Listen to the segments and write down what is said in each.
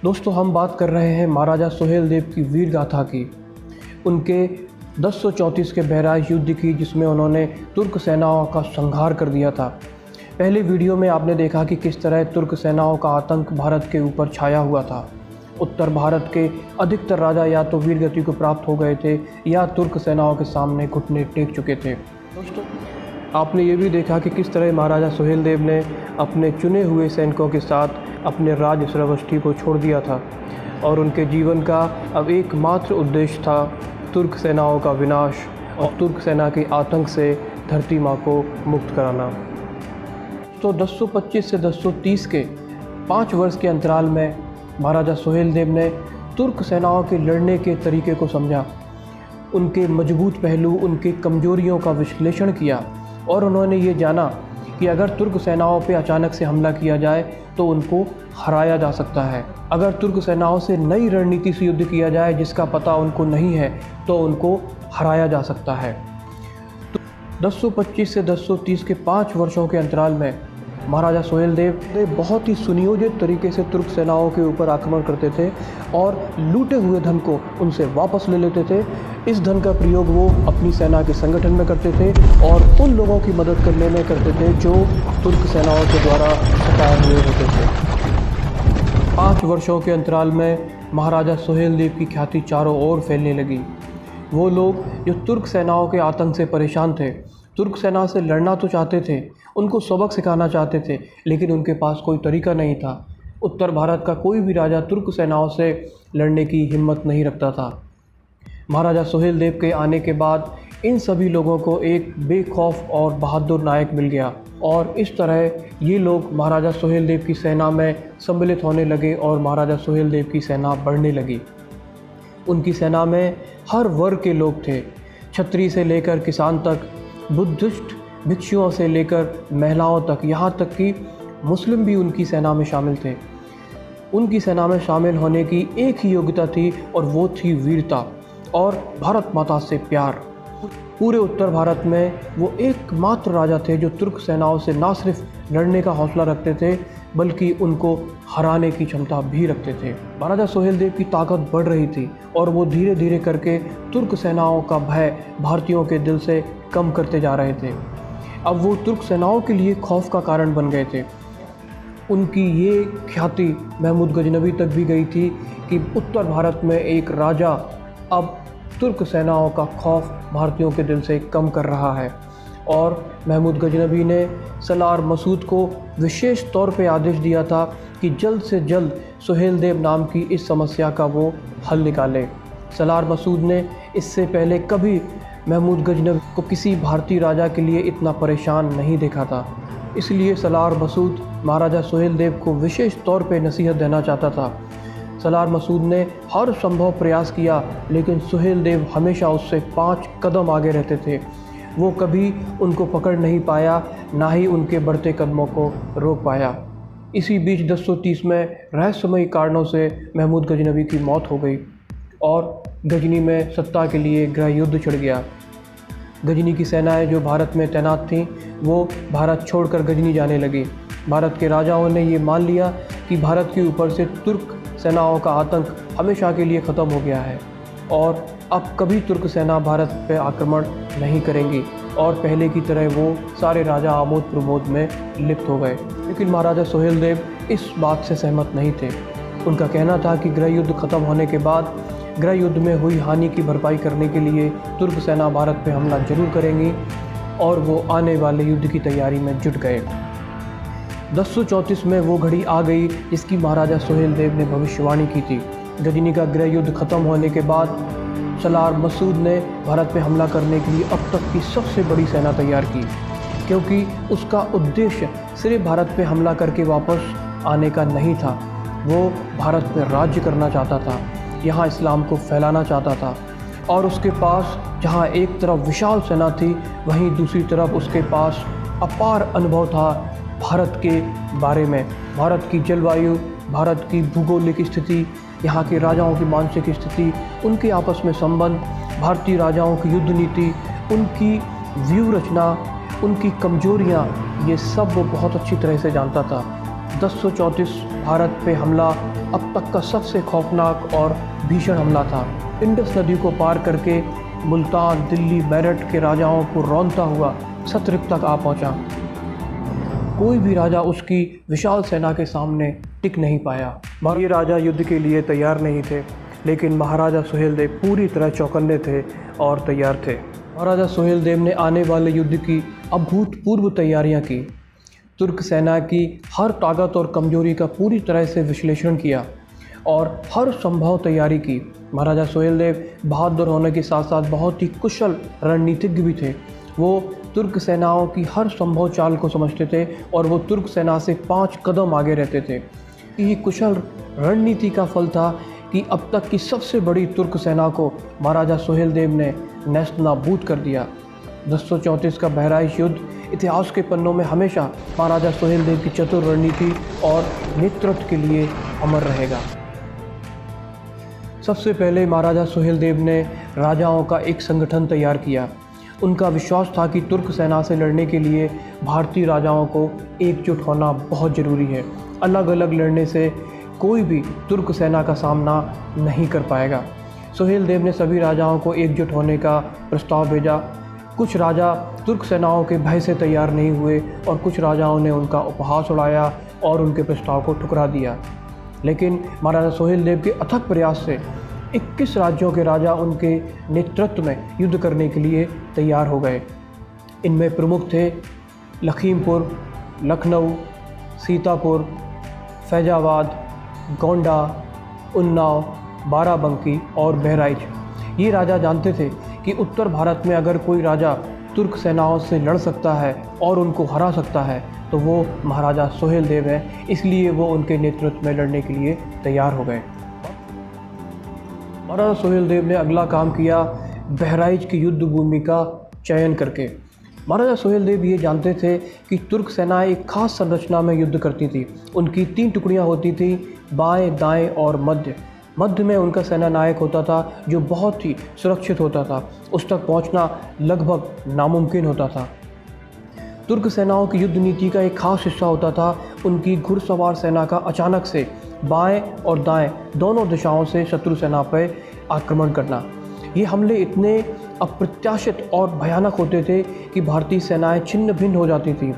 दोस्तों, हम बात कर रहे हैं महाराजा सुहेल देव की वीर गाथा की, उनके 1034 के बहराइच युद्ध की, जिसमें उन्होंने तुर्क सेनाओं का संहार कर दिया था। पहले वीडियो में आपने देखा कि किस तरह तुर्क सेनाओं का आतंक भारत के ऊपर छाया हुआ था। उत्तर भारत के अधिकतर राजा या तो वीर गति को प्राप्त हो गए थे या तुर्क सेनाओं के सामने घुटने टेक चुके थे। दोस्तों, आपने ये भी देखा कि किस तरह महाराजा सुहेल देव ने अपने चुने हुए सैनिकों के साथ अपने राज श्रवष्टि को छोड़ दिया था और उनके जीवन का अब एकमात्र उद्देश्य था तुर्क सेनाओं का विनाश और तुर्क सेना के आतंक से धरती माँ को मुक्त कराना। तो 1025 से 1030 के 5 वर्ष के अंतराल में महाराजा सुहेल देव ने तुर्क सेनाओं के लड़ने के तरीके को समझा, उनके मजबूत पहलू, उनकी कमजोरियों का विश्लेषण किया और उन्होंने ये जाना कि अगर तुर्क सेनाओं पर अचानक से हमला किया जाए तो उनको हराया जा सकता है। अगर तुर्क सेनाओं से नई रणनीति से युद्ध किया जाए जिसका पता उनको नहीं है तो उनको हराया जा सकता है। तो 1025 से 1030 के 5 वर्षों के अंतराल में महाराजा सुहेल देव ने बहुत ही सुनियोजित तरीके से तुर्क सेनाओं के ऊपर आक्रमण करते थे और लूटे हुए धन को उनसे वापस ले लेते थे। इस धन का प्रयोग वो अपनी सेना के संगठन में करते थे और उन लोगों की मदद करने में करते थे जो तुर्क सेनाओं के द्वारा सताए हुए होते थे। 5 वर्षों के अंतराल में महाराजा सुहेल देव की ख्याति चारों ओर फैलने लगी। वो लोग जो तुर्क सेनाओं के आतंक से परेशान थे, तुर्क सेना से लड़ना तो चाहते थे, उनको सबक सिखाना चाहते थे, लेकिन उनके पास कोई तरीका नहीं था। उत्तर भारत का कोई भी राजा तुर्क सेनाओं से लड़ने की हिम्मत नहीं रखता था। महाराजा सुहेल देव के आने के बाद इन सभी लोगों को एक बेखौफ और बहादुर नायक मिल गया और इस तरह ये लोग महाराजा सुहेल देव की सेना में सम्मिलित होने लगे और महाराजा सुहेल देव की सेना बढ़ने लगी। उनकी सेना में हर वर्ग के लोग थे, क्षत्रिय से लेकर किसान तक, बुद्धिस्ट भिक्षुओं से लेकर महिलाओं तक, यहाँ तक कि मुस्लिम भी उनकी सेना में शामिल थे। उनकी सेना में शामिल होने की एक ही योग्यता थी और वो थी वीरता और भारत माता से प्यार। पूरे उत्तर भारत में वो एकमात्र राजा थे जो तुर्क सेनाओं से ना सिर्फ लड़ने का हौसला रखते थे बल्कि उनको हराने की क्षमता भी रखते थे। महाराजा सुहेल देव की ताकत बढ़ रही थी और वो धीरे धीरे करके तुर्क सेनाओं का भय भारतीयों के दिल से कम करते जा रहे थे। अब वो तुर्क सेनाओं के लिए खौफ का कारण बन गए थे। उनकी ये ख्याति महमूद गजनवी तक भी गई थी कि उत्तर भारत में एक राजा अब तुर्क सेनाओं का खौफ भारतीयों के दिल से कम कर रहा है और महमूद गजनवी ने सलार मसूद को विशेष तौर पे आदेश दिया था कि जल्द से जल्द सुहेल देव नाम की इस समस्या का वो हल निकाले। सलार मसूद ने इससे पहले कभी महमूद गजनवी को किसी भारतीय राजा के लिए इतना परेशान नहीं देखा था, इसलिए सलार मसूद महाराजा सुहेल देव को विशेष तौर पे नसीहत देना चाहता था। सलार मसूद ने हर संभव प्रयास किया लेकिन सुहेल देव हमेशा उससे 5 कदम आगे रहते थे। वो कभी उनको पकड़ नहीं पाया, ना ही उनके बढ़ते कदमों को रोक पाया। इसी बीच 1030 में रहस्यमयी कारणों से महमूद गजनवी की मौत हो गई और गजनी में सत्ता के लिए गृह युद्ध छिड़ गया। गजनी की सेनाएं जो भारत में तैनात थीं वो भारत छोड़कर गजनी जाने लगी। भारत के राजाओं ने ये मान लिया कि भारत के ऊपर से तुर्क सेनाओं का आतंक हमेशा के लिए ख़त्म हो गया है और अब कभी तुर्क सेना भारत पर आक्रमण नहीं करेंगी और पहले की तरह वो सारे राजा आमोद प्रमोद में लिप्त हो गए। लेकिन महाराजा सुहेल देव इस बात से सहमत नहीं थे। उनका कहना था कि गृह युद्ध ख़त्म होने के बाद गृह युद्ध में हुई हानि की भरपाई करने के लिए तुर्क सेना भारत पर हमला जरूर करेंगी और वो आने वाले युद्ध की तैयारी में जुट गए। 1034 में वो घड़ी आ गई जिसकी महाराजा सुहेल देव ने भविष्यवाणी की थी। गजनी का गृह युद्ध खत्म होने के बाद सलार मसूद ने भारत पे हमला करने के लिए अब तक की सबसे बड़ी सेना तैयार की, क्योंकि उसका उद्देश्य सिर्फ भारत पे हमला करके वापस आने का नहीं था। वो भारत पे राज्य करना चाहता था, यहाँ इस्लाम को फैलाना चाहता था और उसके पास जहाँ एक तरफ विशाल सेना थी वहीं दूसरी तरफ उसके पास अपार अनुभव था भारत के बारे में। भारत की जलवायु, भारत की भूगोलिक स्थिति, यहाँ के राजाओं की मानसिक स्थिति, उनके आपस में संबंध, भारतीय राजाओं की युद्ध नीति, उनकी व्यू रचना, उनकी कमजोरियाँ, ये सब वो बहुत अच्छी तरह से जानता था। 1034 भारत पे हमला अब तक का सबसे खौफनाक और भीषण हमला था। इंडस नदी को पार करके मुल्तान, दिल्ली, मेरठ के राजाओं को रौंदता हुआ सतर्क तक आ पहुंचा। कोई भी राजा उसकी विशाल सेना के सामने टिक नहीं पाया। ये राजा युद्ध के लिए तैयार नहीं थे, लेकिन महाराजा सुहेलदेव पूरी तरह चौकन्ने थे और तैयार थे। महाराजा सुहेलदेव ने आने वाले युद्ध की अभूतपूर्व तैयारियां की। तुर्क सेना की हर ताकत और कमजोरी का पूरी तरह से विश्लेषण किया और हर संभव तैयारी की। महाराजा सुहेलदेव बहादुर होने के साथ साथ बहुत ही कुशल रणनीतिज्ञ भी थे। वो तुर्क सेनाओं की हर संभव चाल को समझते थे और वो तुर्क सेना से 5 कदम आगे रहते थे। ये कुशल रणनीति का फल था कि अब तक की सबसे बड़ी तुर्क सेना को महाराजा सुहेलदेव ने नेस्तनाबूद कर दिया। 1034 का बहराइच युद्ध इतिहास के पन्नों में हमेशा महाराजा सुहेलदेव की चतुर रणनीति और नेतृत्व के लिए अमर रहेगा। सबसे पहले महाराजा सुहेलदेव ने राजाओं का एक संगठन तैयार किया। उनका विश्वास था कि तुर्क सेना से लड़ने के लिए भारतीय राजाओं को एकजुट होना बहुत ज़रूरी है। अलग अलग लड़ने से कोई भी तुर्क सेना का सामना नहीं कर पाएगा। सुहेलदेव ने सभी राजाओं को एकजुट होने का प्रस्ताव भेजा। कुछ राजा तुर्क सेनाओं के भय से तैयार नहीं हुए और कुछ राजाओं ने उनका उपहास उड़ाया और उनके प्रस्ताव को ठुकरा दिया। लेकिन महाराजा सुहेलदेव के अथक प्रयास से 21 राज्यों के राजा उनके नेतृत्व में युद्ध करने के लिए तैयार हो गए। इनमें प्रमुख थे लखीमपुर, लखनऊ, सीतापुर, फैजाबाद, गोंडा, उन्नाव, बाराबंकी और बहराइच। ये राजा जानते थे कि उत्तर भारत में अगर कोई राजा तुर्क सेनाओं से लड़ सकता है और उनको हरा सकता है तो वो महाराजा सुहेलदेव हैं। इसलिए वो उनके नेतृत्व में लड़ने के लिए तैयार हो गए। महाराजा सुहेलदेव ने अगला काम किया बहराइच की युद्ध भूमि का चयन करके। महाराजा सुहेलदेव ये जानते थे कि तुर्क सेनाएं एक खास संरचना में युद्ध करती थी। उनकी 3 टुकड़ियां होती थी, बाएं, दाएं और मध्य। मध्य में उनका सेना नायक होता था जो बहुत ही सुरक्षित होता था। उस तक पहुंचना लगभग नामुमकिन होता था। तुर्क सेनाओं की युद्ध नीति का एक खास हिस्सा होता था उनकी घुड़सवार सेना का अचानक से बाएं और दाएं दोनों दिशाओं से शत्रु सेना पर आक्रमण करना। ये हमले इतने अप्रत्याशित और भयानक होते थे कि भारतीय सेनाएं छिन्न भिन्न हो जाती थी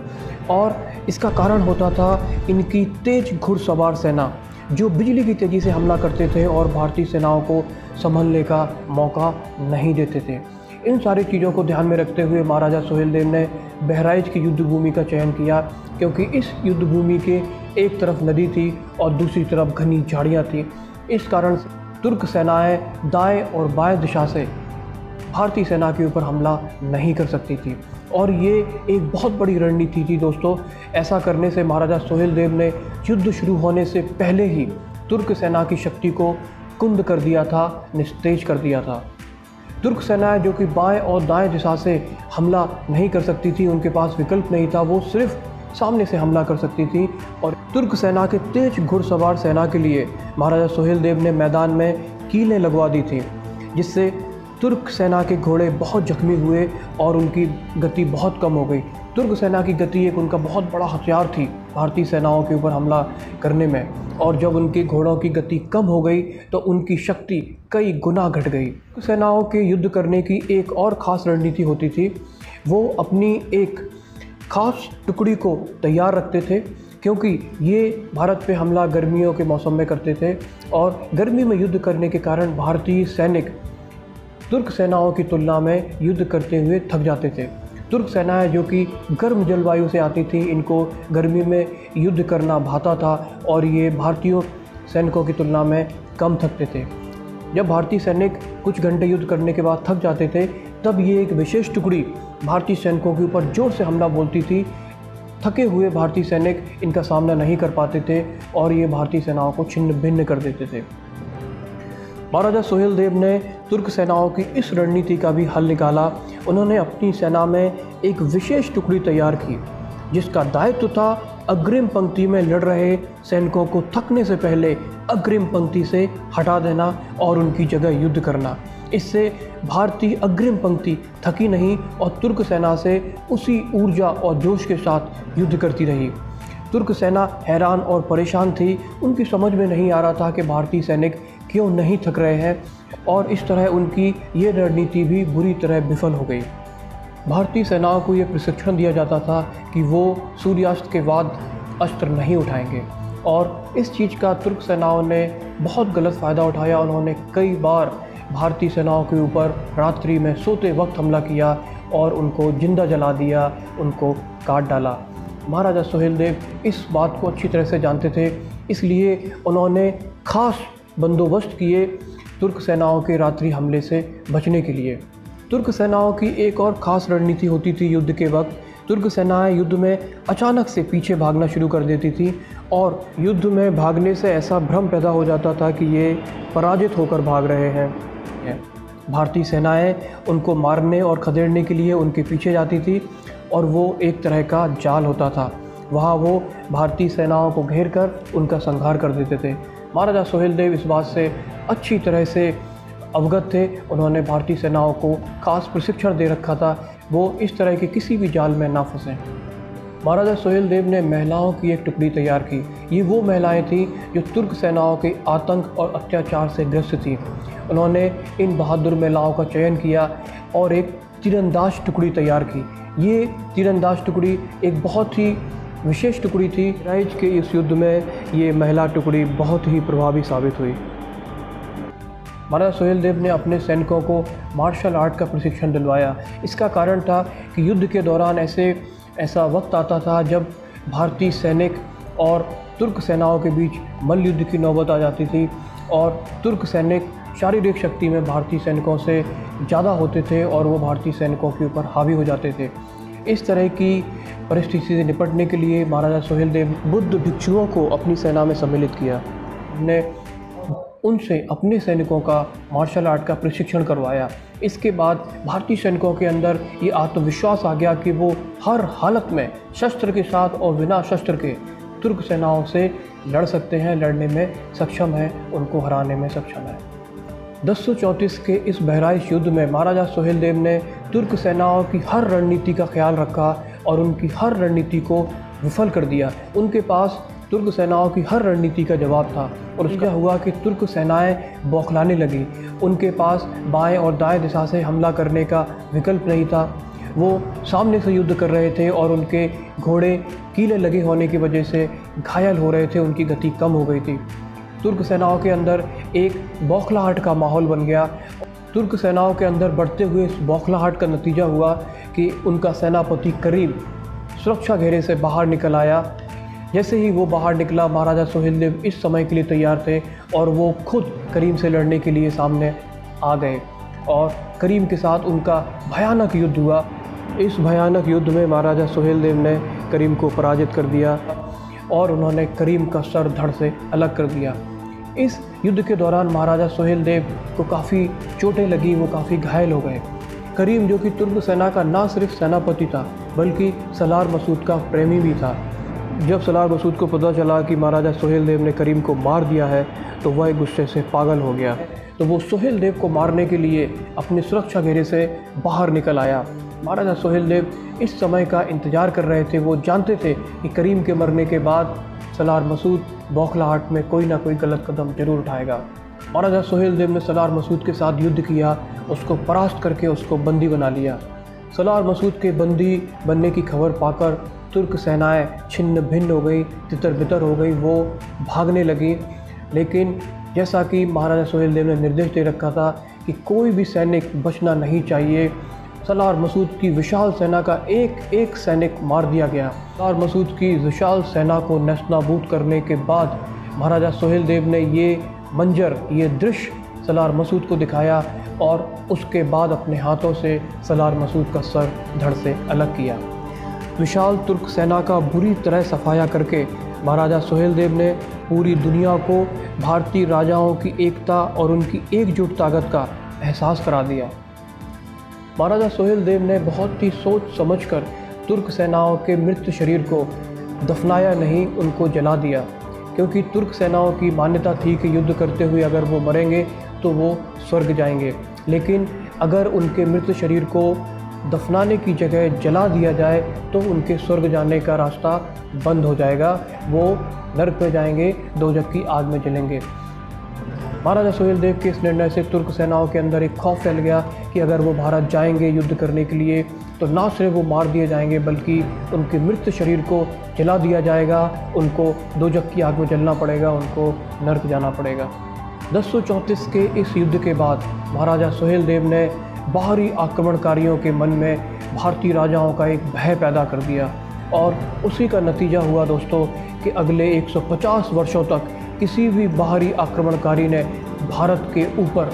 और इसका कारण होता था इनकी तेज घुड़सवार सेना जो बिजली की तेज़ी से हमला करते थे और भारतीय सेनाओं को संभलने का मौका नहीं देते थे। इन सारी चीज़ों को ध्यान में रखते हुए महाराजा सुहेलदेव ने बहराइच की युद्ध भूमि का चयन किया, क्योंकि इस युद्ध भूमि के एक तरफ नदी थी और दूसरी तरफ घनी झाड़ियाँ थी। इस कारण तुर्क सेनाएं दाएं और बाएं दिशा से भारतीय सेना के ऊपर हमला नहीं कर सकती थी और ये एक बहुत बड़ी रणनीति थी दोस्तों। ऐसा करने से महाराजा सुहेलदेव ने युद्ध शुरू होने से पहले ही तुर्क सेना की शक्ति को कुंद कर दिया था, निस्तेज कर दिया था। तुर्क सेनाएं जो कि बाएं और दाएं दिशा से हमला नहीं कर सकती थी, उनके पास विकल्प नहीं था, वो सिर्फ सामने से हमला कर सकती थी। और तुर्क सेना के तेज घुड़सवार सेना के लिए महाराजा सुहेलदेव ने मैदान में कीलें लगवा दी थी, जिससे तुर्क सेना के घोड़े बहुत जख्मी हुए और उनकी गति बहुत कम हो गई। तुर्क सेना की गति एक उनका बहुत बड़ा हथियार थी भारतीय सेनाओं के ऊपर हमला करने में, और जब उनके घोड़ों की गति कम हो गई तो उनकी शक्ति कई गुना घट गई। सेनाओं के युद्ध करने की एक और ख़ास रणनीति होती थी। वो अपनी एक खास टुकड़ी को तैयार रखते थे, क्योंकि ये भारत पे हमला गर्मियों के मौसम में करते थे और गर्मी में युद्ध करने के कारण भारतीय सैनिक तुर्क सेनाओं की तुलना में युद्ध करते हुए थक जाते थे। तुर्क सेनाएं जो कि गर्म जलवायु से आती थी, इनको गर्मी में युद्ध करना भाता था और ये भारतीय सैनिकों की तुलना में कम थकते थे। जब भारतीय सैनिक कुछ घंटे युद्ध करने के बाद थक जाते थे, तब ये एक विशेष टुकड़ी भारतीय सैनिकों के ऊपर जोर से हमला बोलती थी। थके हुए भारतीय सैनिक इनका सामना नहीं कर पाते थे और ये भारतीय सेनाओं को छिन्न भिन्न कर देते थे। महाराजा सुहेलदेव ने तुर्क सेनाओं की इस रणनीति का भी हल निकाला। उन्होंने अपनी सेना में एक विशेष टुकड़ी तैयार की, जिसका दायित्व था अग्रिम पंक्ति में लड़ रहे सैनिकों को थकने से पहले अग्रिम पंक्ति से हटा देना और उनकी जगह युद्ध करना। इससे भारतीय अग्रिम पंक्ति थकी नहीं और तुर्क सेना से उसी ऊर्जा और जोश के साथ युद्ध करती रही। तुर्क सेना हैरान और परेशान थी। उनकी समझ में नहीं आ रहा था कि भारतीय सैनिक क्यों नहीं थक रहे हैं, और इस तरह उनकी ये रणनीति भी बुरी तरह विफल हो गई। भारतीय सेनाओं को ये प्रशिक्षण दिया जाता था कि वो सूर्यास्त के बाद अस्त्र नहीं उठाएंगे, और इस चीज़ का तुर्क सेनाओं ने बहुत गलत फ़ायदा उठाया। उन्होंने कई बार भारतीय सेनाओं के ऊपर रात्रि में सोते वक्त हमला किया और उनको जिंदा जला दिया, उनको काट डाला। महाराजा सुहेलदेव इस बात को अच्छी तरह से जानते थे, इसलिए उन्होंने खास बंदोबस्त किए तुर्क सेनाओं के रात्रि हमले से बचने के लिए। तुर्क सेनाओं की एक और ख़ास रणनीति होती थी युद्ध के वक्त। तुर्क सेनाएं युद्ध में अचानक से पीछे भागना शुरू कर देती थी, और युद्ध में भागने से ऐसा भ्रम पैदा हो जाता था कि ये पराजित होकर भाग रहे हैं। भारतीय सेनाएं उनको मारने और खदेड़ने के लिए उनके पीछे जाती थी, और वो एक तरह का जाल होता था। वहाँ वो भारतीय सेनाओं को घेर कर उनका संहार कर देते थे। महाराजा सुहेलदेव इस बात से अच्छी तरह से अवगत थे। उन्होंने भारतीय सेनाओं को खास प्रशिक्षण दे रखा था, वो इस तरह के किसी भी जाल में ना फंसें। महाराजा सुहेलदेव ने महिलाओं की एक टुकड़ी तैयार की। ये वो महिलाएं थीं जो तुर्क सेनाओं के आतंक और अत्याचार से ग्रस्त थीं। उन्होंने इन बहादुर महिलाओं का चयन किया और एक तीरंदाज टुकड़ी तैयार की। ये तीरंदाज टुकड़ी एक बहुत ही विशेष टुकड़ी थी। राइज के इस युद्ध में ये महिला टुकड़ी बहुत ही प्रभावी साबित हुई। महाराजा सुहेलदेव ने अपने सैनिकों को मार्शल आर्ट का प्रशिक्षण दिलवाया। इसका कारण था कि युद्ध के दौरान ऐसा वक्त आता था जब भारतीय सैनिक और तुर्क सेनाओं के बीच मल्ल युद्ध की नौबत आ जाती थी, और तुर्क सैनिक शारीरिक शक्ति में भारतीय सैनिकों से ज़्यादा होते थे और वो भारतीय सैनिकों के ऊपर हावी हो जाते थे। इस तरह की परिस्थिति से निपटने के लिए महाराजा सुहेलदेव बुद्ध भिक्षुओं को अपनी सेना में सम्मिलित किया। उन्होंने उनसे अपने सैनिकों का मार्शल आर्ट का प्रशिक्षण करवाया। इसके बाद भारतीय सैनिकों के अंदर ये आत्मविश्वास आ गया कि वो हर हालत में शस्त्र के साथ और बिना शस्त्र के तुर्क सेनाओं से लड़ सकते हैं, लड़ने में सक्षम हैं, उनको हराने में सक्षम है। 1034 के इस बहराइच युद्ध में महाराजा सुहेलदेव ने तुर्क सेनाओं की हर रणनीति का ख्याल रखा और उनकी हर रणनीति को विफल कर दिया। उनके पास तुर्क सेनाओं की हर रणनीति का जवाब था, और उसका हुआ कि तुर्क सेनाएं बौखलाने लगी। उनके पास बाएं और दाएं दिशा से हमला करने का विकल्प नहीं था। वो सामने से युद्ध कर रहे थे और उनके घोड़े कीले लगे होने की वजह से घायल हो रहे थे, उनकी गति कम हो गई थी। तुर्क सेनाओं के अंदर एक बौखलाहट का माहौल बन गया। तुर्क सेनाओं के अंदर बढ़ते हुए इस बौखलाहट का नतीजा हुआ कि उनका सेनापति करीम सुरक्षा घेरे से बाहर निकल आया। जैसे ही वो बाहर निकला, महाराजा सुहेलदेव इस समय के लिए तैयार थे और वो खुद करीम से लड़ने के लिए सामने आ गए, और करीम के साथ उनका भयानक युद्ध हुआ। इस भयानक युद्ध में महाराजा सुहेलदेव ने करीम को पराजित कर दिया और उन्होंने करीम का सर धड़ से अलग कर दिया। इस युद्ध के दौरान महाराजा सुहेलदेव को काफ़ी चोटें लगी, वो काफ़ी घायल हो गए। करीम, जो कि तुर्क सेना का ना सिर्फ सेनापति था बल्कि सलार मसूद का प्रेमी भी था, जब सलार मसूद को पता चला कि महाराजा सुहेलदेव ने करीम को मार दिया है तो वह गुस्से से पागल हो गया। तो वो सुहेलदेव को मारने के लिए अपने सुरक्षा घेरे से बाहर निकल आया। महाराजा सुहेलदेव इस समय का इंतज़ार कर रहे थे। वो जानते थे कि करीम के मरने के बाद सलार मसूद बौखलाहट में कोई ना कोई गलत कदम जरूर उठाएगा। महाराजा सुहेलदेव ने सलार मसूद के साथ युद्ध किया, उसको परास्त करके उसको बंदी बना लिया। सलार मसूद के बंदी बनने की खबर पाकर तुर्क सेनाएं छिन्न भिन्न हो गई, तितर बितर हो गई, वो भागने लगी। लेकिन जैसा कि महाराजा सुहेलदेव ने निर्देश दे रखा था कि कोई भी सैनिक बचना नहीं चाहिए, सलार मसूद की विशाल सेना का एक एक सैनिक मार दिया गया। सलार मसूद की विशाल सेना को नेस्तनाबूद करने के बाद महाराजा सुहेलदेव ने ये मंजर, ये दृश्य सलार मसूद को दिखाया और उसके बाद अपने हाथों से सलार मसूद का सर धड़ से अलग किया। विशाल तुर्क सेना का बुरी तरह सफाया करके महाराजा सुहेलदेव ने पूरी दुनिया को भारतीय राजाओं की एकता और उनकी एकजुट ताकत का एहसास करा दिया। महाराजा सुहेलदेव ने बहुत ही सोच समझकर तुर्क सेनाओं के मृत शरीर को दफनाया नहीं, उनको जला दिया, क्योंकि तुर्क सेनाओं की मान्यता थी कि युद्ध करते हुए अगर वो मरेंगे तो वो स्वर्ग जाएंगे। लेकिन अगर उनके मृत शरीर को दफनाने की जगह जला दिया जाए तो उनके स्वर्ग जाने का रास्ता बंद हो जाएगा, वो नरक में जाएंगे, दोजख की आग में जलेंगे। महाराजा सुहेलदेव के इस निर्णय से तुर्क सेनाओं के अंदर एक खौफ फैल गया कि अगर वो भारत जाएंगे युद्ध करने के लिए तो ना सिर्फ वो मार दिए जाएंगे बल्कि उनके मृत शरीर को जला दिया जाएगा, उनको दोजख की आग में जलना पड़ेगा, उनको नरक जाना पड़ेगा। 1034 के इस युद्ध के बाद महाराजा सुहेलदेव ने बाहरी आक्रमणकारियों के मन में भारतीय राजाओं का एक भय पैदा कर दिया और उसी का नतीजा हुआ दोस्तों कि अगले 150 वर्षों तक किसी भी बाहरी आक्रमणकारी ने भारत के ऊपर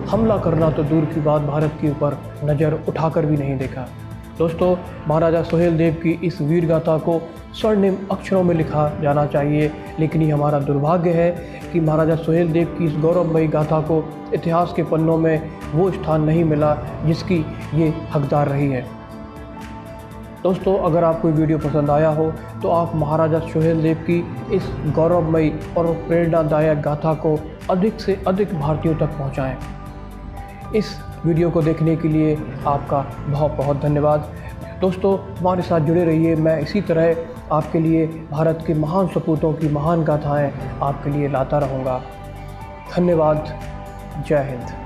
हमला करना तो दूर की बात, भारत के ऊपर नज़र उठाकर भी नहीं देखा। दोस्तों, महाराजा सुहेलदेव की इस वीर गाथा को स्वर्णिम अक्षरों में लिखा जाना चाहिए, लेकिन ये हमारा दुर्भाग्य है कि महाराजा सुहेलदेव की इस गौरवमयी गाथा को इतिहास के पन्नों में वो स्थान नहीं मिला जिसकी ये हकदार रही है। दोस्तों, अगर आपको वीडियो पसंद आया हो तो आप महाराजा सुहेलदेव की इस गौरवमयी और प्रेरणादायक गाथा को अधिक से अधिक भारतीयों तक पहुंचाएं। इस वीडियो को देखने के लिए आपका बहुत बहुत धन्यवाद। दोस्तों, हमारे साथ जुड़े रहिए, मैं इसी तरह आपके लिए भारत के महान सपूतों की महान गाथाएं आपके लिए लाता रहूँगा। धन्यवाद। जय हिंद।